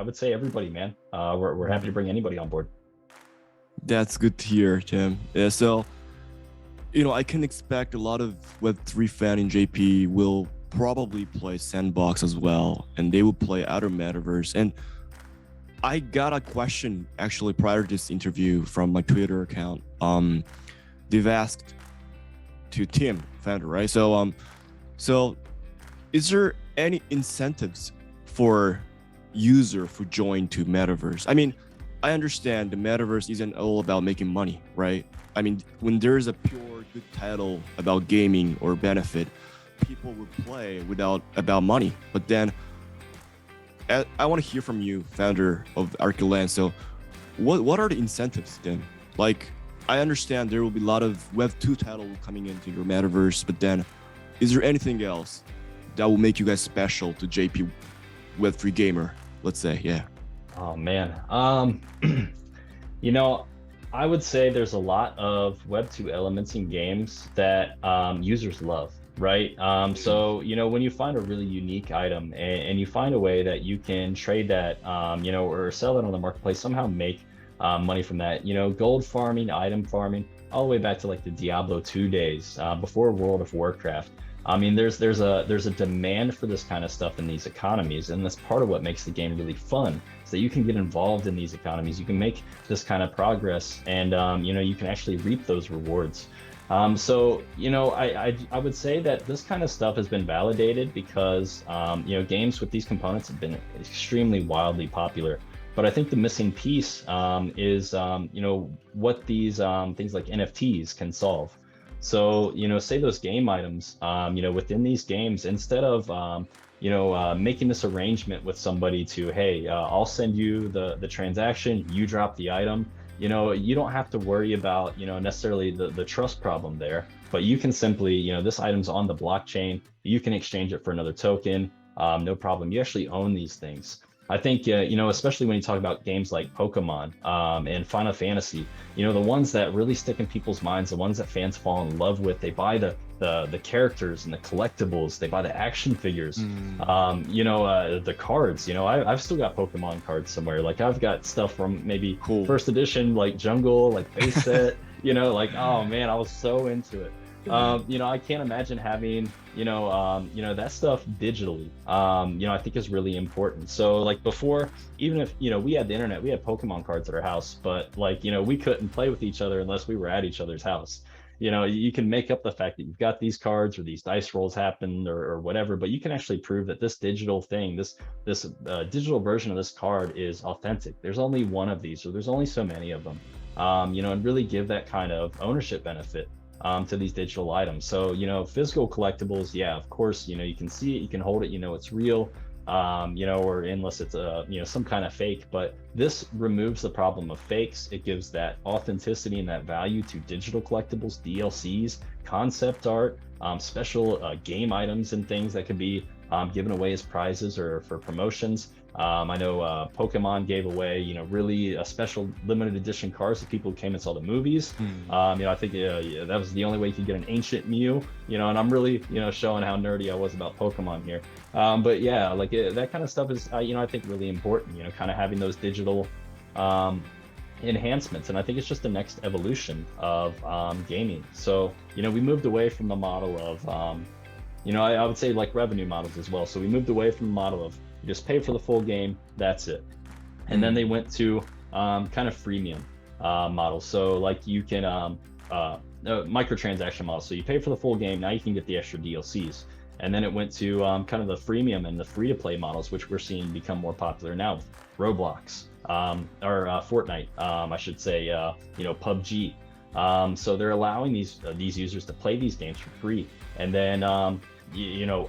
would say everybody, man. We're happy to bring anybody on board. That's good to hear, Tim. Yeah, so, I can expect a lot of Web3 fan in JP will probably play Sandbox as well, and they will play other Metaverse. And I got a question actually prior to this interview from my Twitter account. They've asked to Tim, founder, right? So is there any incentives for user who join to Metaverse? I mean, I understand the Metaverse isn't all about making money, right? I mean, when there's a pure good title about gaming or benefit, people will play about money. But then I want to hear from you, founder of ArcadeLand. So what are the incentives then? Like, I understand there will be a lot of Web2 title coming into your Metaverse, but then is there anything else that will make you guys special to JP Web3 gamer, let's say? Yeah. Oh man. I would say there's a lot of Web2 elements in games that users love, right? So, when you find a really unique item and you find a way that you can trade that, or sell it on the marketplace, somehow make money from that, gold farming, item farming, all the way back to like the Diablo 2 days, before World of Warcraft. I mean, there's a demand for this kind of stuff in these economies, and that's part of what makes the game really fun. Is that you can get involved in these economies, you can make this kind of progress, and you can actually reap those rewards. So I would say that this kind of stuff has been validated because games with these components have been extremely wildly popular. But I think the missing piece is what these things like NFTs can solve. So, say those game items, within these games, instead of, making this arrangement with somebody to, hey, I'll send you the transaction, you drop the item, you don't have to worry about, necessarily the trust problem there, but you can simply, this item's on the blockchain, you can exchange it for another token, no problem. You actually own these things. I think, especially when you talk about games like Pokemon and Final Fantasy, the ones that really stick in people's minds, the ones that fans fall in love with, they buy the characters and the collectibles, they buy the action figures, the cards. I've still got Pokemon cards somewhere. Like I've got stuff from maybe first edition, like Jungle, like base set, oh man, I was so into it. I can't imagine having, that stuff digitally, I think is really important. So like before, even if, we had the internet, we had Pokemon cards at our house, but we couldn't play with each other unless we were at each other's house. You can make up the fact that you've got these cards or these dice rolls happened or whatever, but you can actually prove that this digital thing, this digital version of this card is authentic. There's only one of these, or there's only so many of them, and really give that kind of ownership benefit to these digital items. So, physical collectibles, yeah, of course, you can see it, you can hold it, it's real, or unless it's some kind of fake, but this removes the problem of fakes. It gives that authenticity and that value to digital collectibles, DLCs, concept art, special game items and things that could be given away as prizes or for promotions. I know Pokemon gave away, really special limited edition cards to people who came and saw the movies. I think that was the only way you could get an ancient Mew, and I'm really, showing how nerdy I was about Pokemon here. But yeah, that kind of stuff is, I think really important, kind of having those digital enhancements. And I think it's just the next evolution of gaming. So, we moved away from the model of, I would say like revenue models as well. So we moved away from the model of, you just pay for the full game, that's it. And then they went to kind of freemium models. So like you can microtransaction models. So you pay for the full game, now you can get the extra DLCs. And then it went to kind of the freemium and the free-to-play models, which we're seeing become more popular now with Roblox or Fortnite, I should say, PUBG. So they're allowing these users to play these games for free, and then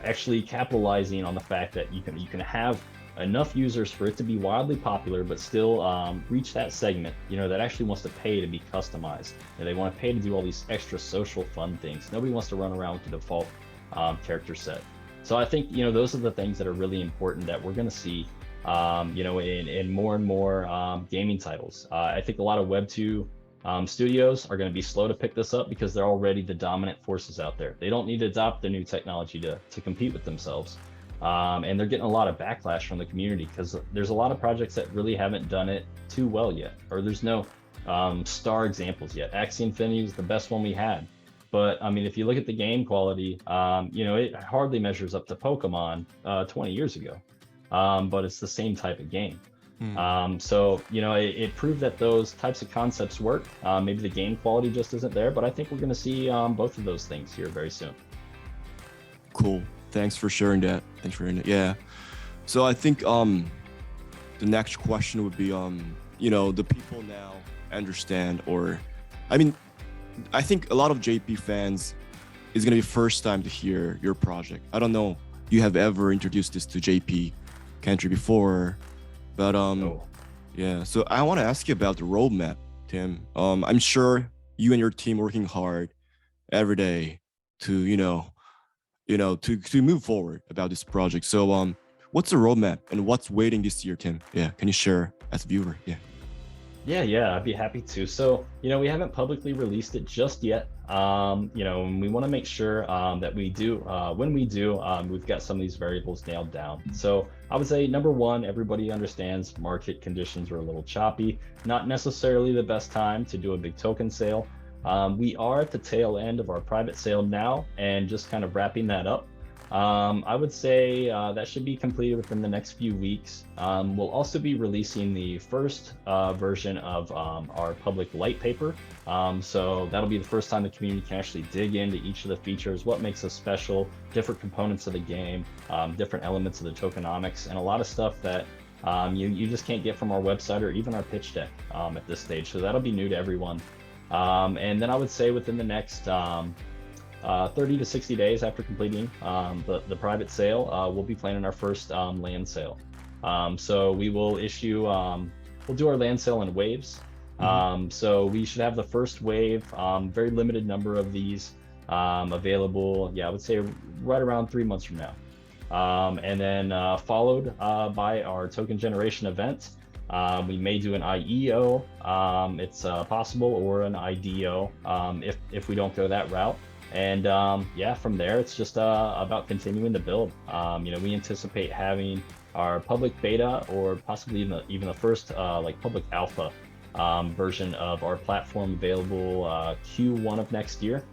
actually capitalizing on the fact that you can have enough users for it to be wildly popular, but still reach that segment, that actually wants to pay to be customized. And they want to pay to do all these extra social fun things. Nobody wants to run around with the default character set. So I think, those are the things that are really important that we're going to see, in more and more gaming titles. I think a lot of Web2 studios are going to be slow to pick this up because they're already the dominant forces out there. They don't need to adopt the new technology to compete with themselves. And they're getting a lot of backlash from the community because there's a lot of projects that really haven't done it too well yet, or there's no star examples yet. Axie Infinity was the best one we had. But I mean, if you look at the game quality, it hardly measures up to Pokemon 20 years ago. But it's the same type of game. So, it proved that those types of concepts work. Maybe the game quality just isn't there, but I think we're going to see both of those things here very soon. Cool. Thanks for sharing that. Yeah. So I think the next question would be, the people now understand, or, I think a lot of JP fans is going to be first time to hear your project. I don't know you have ever introduced this to JP country before, but yeah. So I want to ask you about the roadmap, Tim. I'm sure you and your team working hard every day to to move forward about this project. So what's the roadmap and what's waiting this year, Tim? Yeah, can you share as a viewer? Yeah, I'd be happy to. So, we haven't publicly released it just yet. And we want to make sure that we do, when we do, we've got some of these variables nailed down. So I would say, number one, everybody understands market conditions are a little choppy, not necessarily the best time to do a big token sale. We are at the tail end of our private sale now and just kind of wrapping that up. I would say that should be completed within the next few weeks. We'll also be releasing the first version of our public light paper. So that'll be the first time the community can actually dig into each of the features, what makes us special, different components of the game, different elements of the tokenomics, and a lot of stuff that you just can't get from our website or even our pitch deck at this stage. So that'll be new to everyone. And then I would say within the next 30 to 60 days after completing the private sale, we'll be planning our first land sale. So we will issue, we'll do our land sale in waves. So we should have the first wave, very limited number of these available, I would say right around 3 months from now. And then followed by our token generation event. We may do an IEO, it's possible, or an IDO if we don't go that route. And from there, it's just about continuing to build. We anticipate having our public beta, or possibly even the first public alpha version of our platform available Q1 of next year.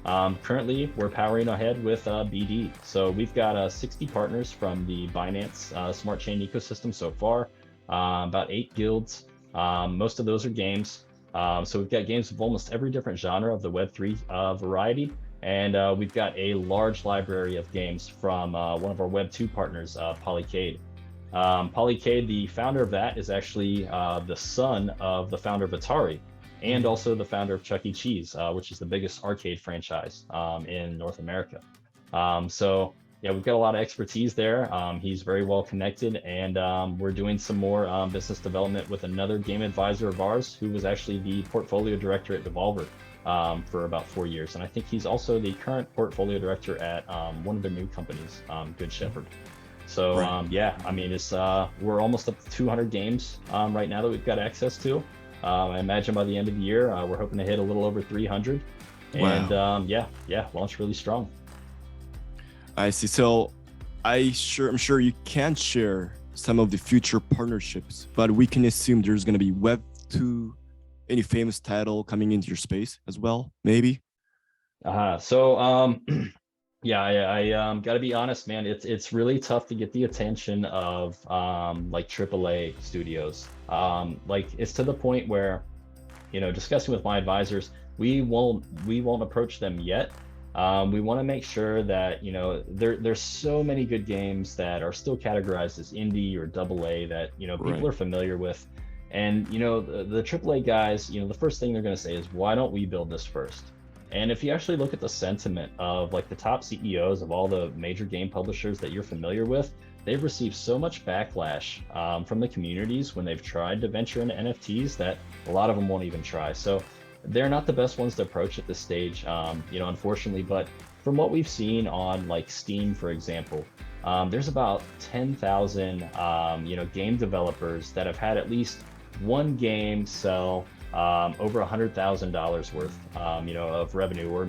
Currently, we're powering ahead with BD. So we've got 60 partners from the Binance Smart Chain ecosystem so far, about 8 guilds. Most of those are games. So we've got games of almost every different genre of the Web3 variety. And we've got a large library of games from one of our Web2 partners, Polycade. Polycade, the founder of that, is actually the son of the founder of Atari, and also the founder of Chuck E. Cheese, which is the biggest arcade franchise in North America. So we've got a lot of expertise there. He's very well connected, and we're doing some more business development with another game advisor of ours, who was actually the portfolio director at Devolver for about 4 years. And I think he's also the current portfolio director at one of their new companies, Good Shepherd. So it's we're almost up to 200 games right now that we've got access to. I imagine by the end of the year, we're hoping to hit a little over 300. And launch really strong. I see. So I'm sure you can't share some of the future partnerships, but we can assume there's going to be Web2, any famous title coming into your space as well, maybe? I gotta be honest, man. It's really tough to get the attention of AAA studios. It's to the point where, discussing with my advisors, we won't approach them yet. We want to make sure that there's so many good games that are still categorized as indie or AA that people are familiar with. And the AAA guys, the first thing they're going to say is, why don't we build this first? And if you actually look at the sentiment of the top CEOs of all the major game publishers that you're familiar with, they've received so much backlash from the communities when they've tried to venture into NFTs that a lot of them won't even try. So they're not the best ones to approach at this stage, unfortunately. But from what we've seen on Steam, for example, there's about 10,000 game developers that have had at least one game sell over $100,000 worth of revenue, or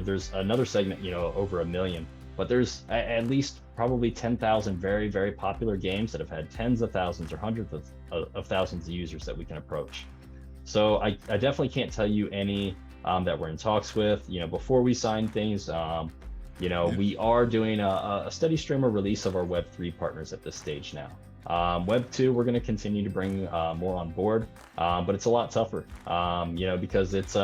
there's another segment over $1 million. but there's at least probably 10,000 very, very popular games that have had tens of thousands or hundreds of thousands of users that we can approach. So I definitely can't tell you any that we're in talks with. Before we sign things, we are doing a steady stream of release of our Web3 partners at this stage now. Web2, we're going to continue to bring more on board, but it's a lot tougher, because it's,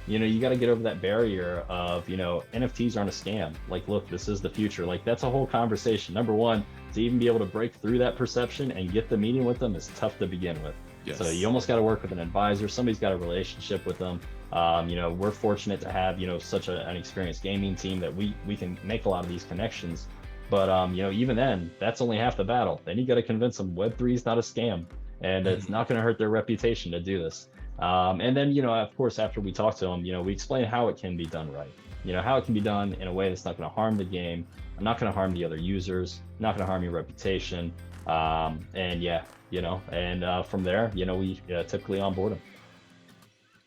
you got to get over that barrier of, NFTs aren't a scam. Like, look, this is the future. Like, that's a whole conversation. Number one, to even be able to break through that perception and get the meeting with them is tough to begin with. Yes. So you almost got to work with an advisor. Somebody's got a relationship with them. We're fortunate to have, such an experienced gaming team that we can make a lot of these connections. But, even then, that's only half the battle. Then you got to convince them Web3 is not a scam, and it's not going to hurt their reputation to do this. And then, of course, after we talk to them, we explain how it can be done right. How it can be done in a way that's not going to harm the game, not going to harm the other users, not going to harm your reputation. And from there, we typically onboard them.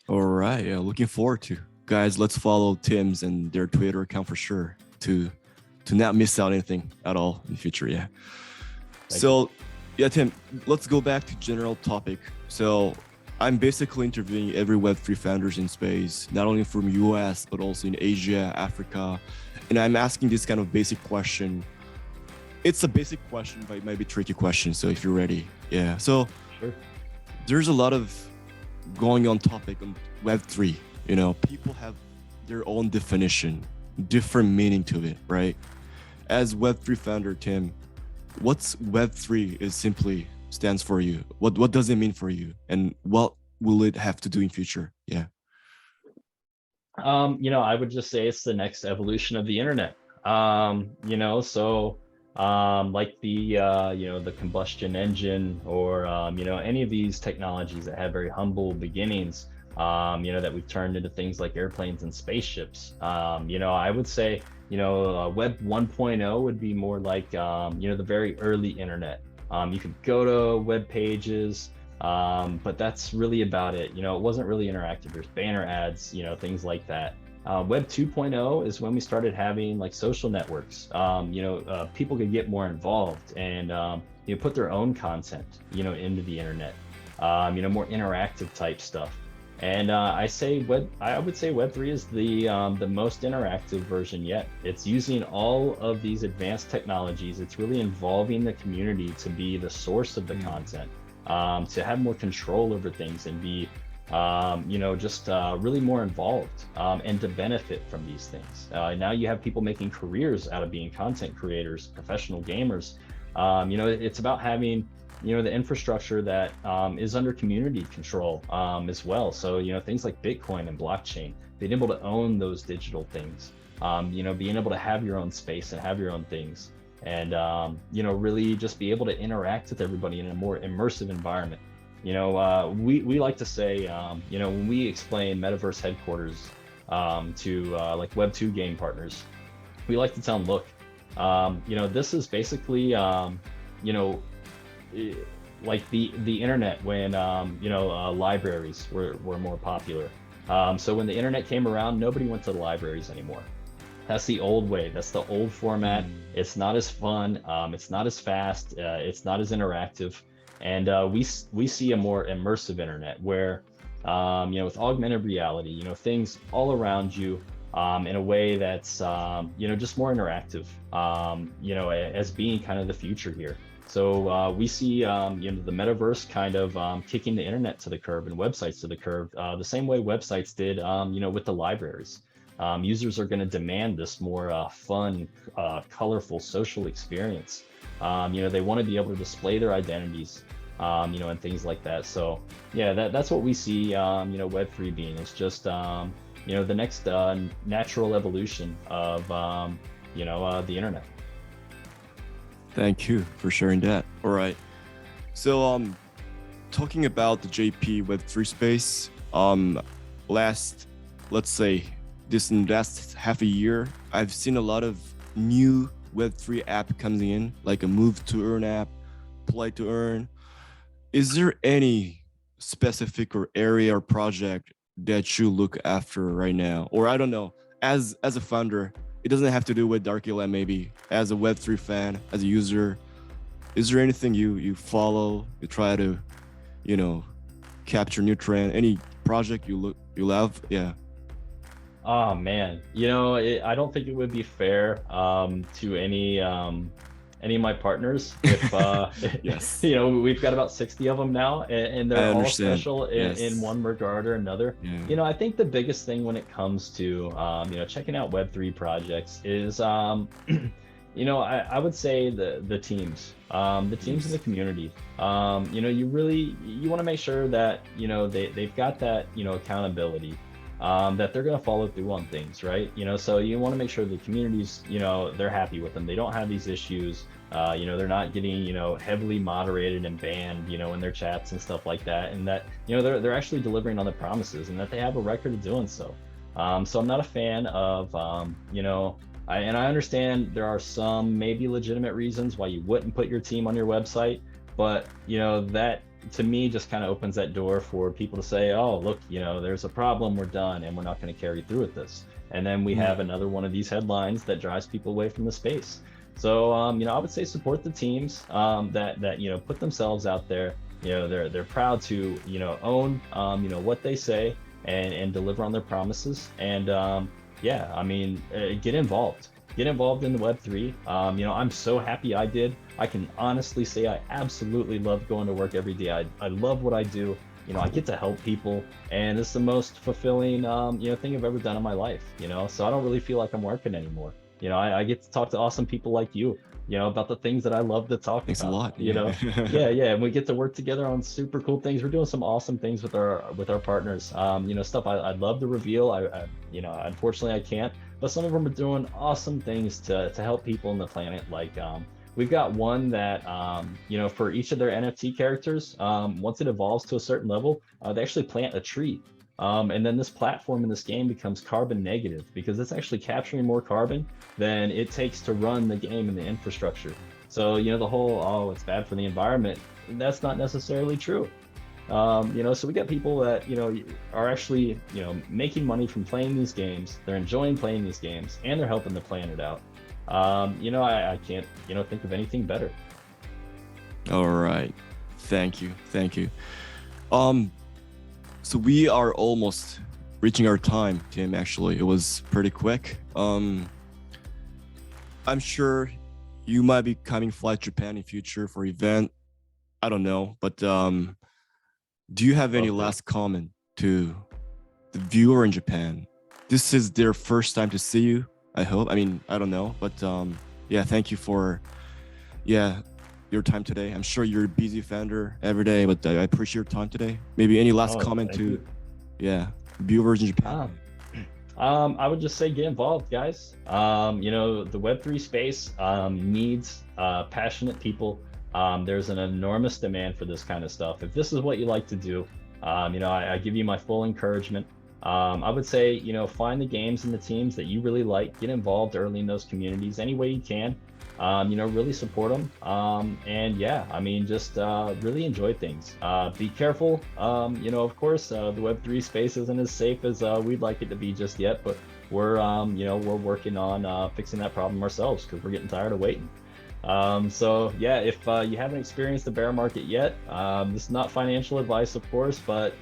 All right. Yeah, looking forward to. Guys, let's follow Tim's and their Twitter account for sure to not miss out anything at all in the future. Yeah. Tim, let's go back to general topic. So I'm basically interviewing every Web3 founders in space, not only from US, but also in Asia, Africa. And I'm asking this kind of basic question. It's a basic question, but it might be a tricky question. So if you're ready. Yeah. So sure. There's a lot of going on topic on Web3. People have their own definition, different meaning to it, right? As Web3 founder, Tim, what's Web3 is simply stands for you? What does it mean for you? And what will it have to do in future? Yeah. I would just say it's the next evolution of the internet. Like the combustion engine or, any of these technologies that have very humble beginnings, that we've turned into things like airplanes and spaceships. I would say, Web 1.0 would be more like, the very early internet. You could go to web pages, but that's really about it. It wasn't really interactive. There's banner ads, things like that. Web 2.0 is when we started having like social networks. People could get more involved and put their own content, into the internet. More interactive type stuff. And I would say Web3 is the most interactive version yet. It's using all of these advanced technologies. It's really involving the community to be the source of the content, to have more control over things and be really more involved and to benefit from these things. Now you have people making careers out of being content creators, professional gamers. It's about having the infrastructure that is under community control as well. So things like Bitcoin and blockchain, being able to own those digital things, being able to have your own space and have your own things, and really just be able to interact with everybody in a more immersive environment. We like to say, when we explain Metaverse headquarters to like Web2 game partners, we like to tell them, look, this is basically, like the internet when, libraries were more popular. So when the internet came around, nobody went to the libraries anymore. That's the old way. That's the old format. It's not as fun. It's not as fast. It's not as interactive. And we see a more immersive internet where, with augmented reality, things all around you in a way that's, just more interactive, as being kind of the future here. So we see, the Metaverse kind of kicking the internet to the curb and websites to the curb, the same way websites did, with the libraries. Users are going to demand this more fun, colorful social experience. They want to be able to display their identities, and things like that. So yeah, that's what we see, Web3 being. It's just, the next natural evolution of, the internet. Thank you for sharing that. All right. So talking about the JP Web3 space, let's say this last half a year, I've seen a lot of new Web3 app coming in, like a move to earn app, play to earn. Is there any specific or area or project that you look after right now? Or I don't know, as a founder, it doesn't have to do with ArcadeLand. Maybe as a Web3 fan, as a user, is there anything you follow, you try to, you know, capture new trend, any project you love? Yeah. Oh man, I don't think it would be fair to any of my partners if Yes. we've got about 60 of them now, and I they're all understand. special Yes. in one regard or another. Yeah. I think the biggest thing when it comes to checking out Web3 projects is I would say the teams, the teams in the community. You want to make sure that they've got that accountability, that they're going to follow through on things, right? So you want to make sure the communities, they're happy with them. They don't have these issues. They're not getting, heavily moderated and banned, in their chats and stuff like that. And that, they're actually delivering on the promises, and that they have a record of doing so. So I'm not a fan of, I understand there are some maybe legitimate reasons why you wouldn't put your team on your website, but that to me just kind of opens that door for people to say, oh, look, there's a problem, we're done, and we're not going to carry through with this. And then we have another one of these headlines that drives people away from the space. So, I would say support the teams that put themselves out there. They're proud to, own, what they say and deliver on their promises. And get involved. Get involved in the Web3. I'm so happy I did. I can honestly say I absolutely love going to work every day. I love what I do. I get to help people, and it's the most fulfilling, thing I've ever done in my life. So I don't really feel like I'm working anymore. I get to talk to awesome people like you, about the things that I love to talk Thanks about. a lot. Yeah, and we get to work together on super cool things. We're doing some awesome things with our partners. Stuff I'd love to reveal. I unfortunately I can't, but some of them are doing awesome things to help people on the planet. Like we've got one that for each of their NFT characters, once it evolves to a certain level, they actually plant a tree. And then this platform in this game becomes carbon negative because it's actually capturing more carbon than it takes to run the game and the infrastructure. So, the whole, oh, it's bad for the environment, that's not necessarily true. So we got people that, are actually, making money from playing these games. They're enjoying playing these games, and they're helping the planet out. I can't, think of anything better. All right. Thank you. So we are almost reaching our time, Tim. Actually, it was pretty quick. I'm sure you might be coming fly to Japan in future for event. I don't know, but do you have any last comment to the viewer in Japan? This is their first time to see you, I hope. I mean, I don't know, but thank you for your time today. I'm sure you're a busy founder every day, but I appreciate your time today. Maybe any last comment to viewers in Japan? I would just say get involved, guys. The Web3 space needs passionate people. There's an enormous demand for this kind of stuff. If this is what you like to do, I give you my full encouragement. I would say, find the games and the teams that you really like, get involved early in those communities any way you can. Really support them. Just really enjoy things. Be careful. Of course, the Web3 space isn't as safe as we'd like it to be just yet, but we're working on fixing that problem ourselves because we're getting tired of waiting. If you haven't experienced the bear market yet, this is not financial advice, of course, but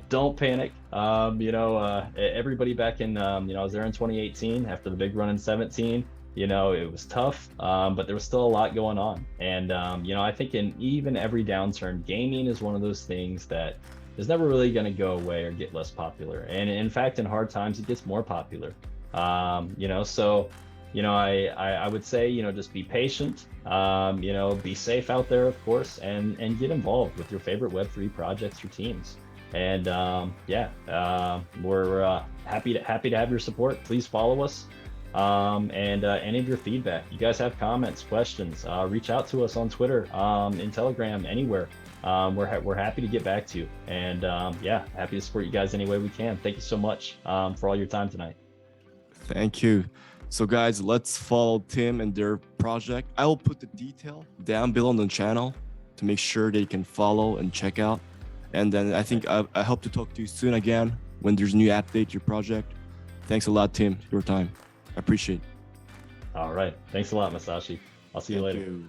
don't panic. Everybody back in, I was there in 2018 after the big run in 17. It was tough, but there was still a lot going on. And, I think in even every downturn, gaming is one of those things that is never really going to go away or get less popular. And in fact, in hard times, it gets more popular. I would say, just be patient, be safe out there, of course, and get involved with your favorite Web3 projects or teams. And we're happy to have your support. Please follow us. Any of your feedback. You guys have comments, questions, reach out to us on Twitter, in Telegram, anywhere. We're happy to get back to you. And happy to support you guys any way we can. Thank you so much for all your time tonight. Thank you. So guys, let's follow Tim and their project. I will put the detail down below on the channel to make sure they can follow and check out. And then I think I hope to talk to you soon again when there's new update to your project. Thanks a lot, Tim, your time. I appreciate it. All right. Thanks a lot, Masashi. I'll see you Thank later. you.